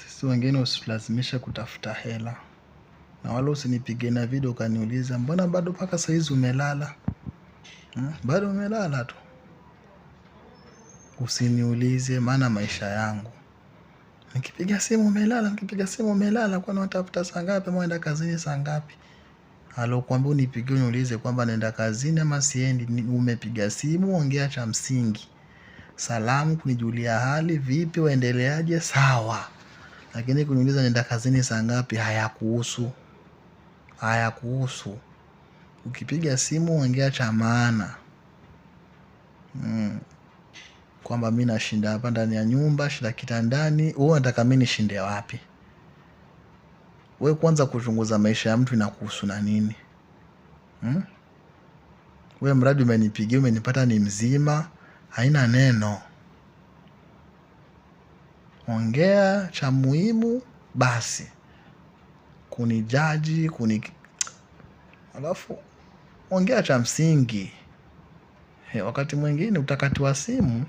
Sisi wengine usilazimisha kutafuta hela. Na wala usinipige na video kaniuliza mbona bado mpaka saa hizi umelala? Bado umelala tu. Usiniulize maana maisha yangu. Nikipiga simu umelala kwani unatafuta saa ngapi ama unaenda kazini saa ngapi? Alokuambia unipigie uniulize kwamba naenda kazini ama siendi, umepiga simu ongea cha msingi. Salamu kunijulia hali, vipi waendeleaje, sawa. Lakini kuniuliza naenda kazini saa ngapi hayakuhusu. Hayakuhusu. Ukipiga simu ongea cha maana. Kwamba mimi nashinda hapa ndani ya nyumba, shinda kitandani, wewe unataka mimi nishinde wapi? Wewe kwanza kuchunguza maisha ya mtu inakuhusu na nini? Wewe mradi umenipigia umenipata ni mzima, haina neno. Ongea cha muhimu basi. Kunijaji, alafu ongea cha msingi. Wakati mwingine utakatiwa simu.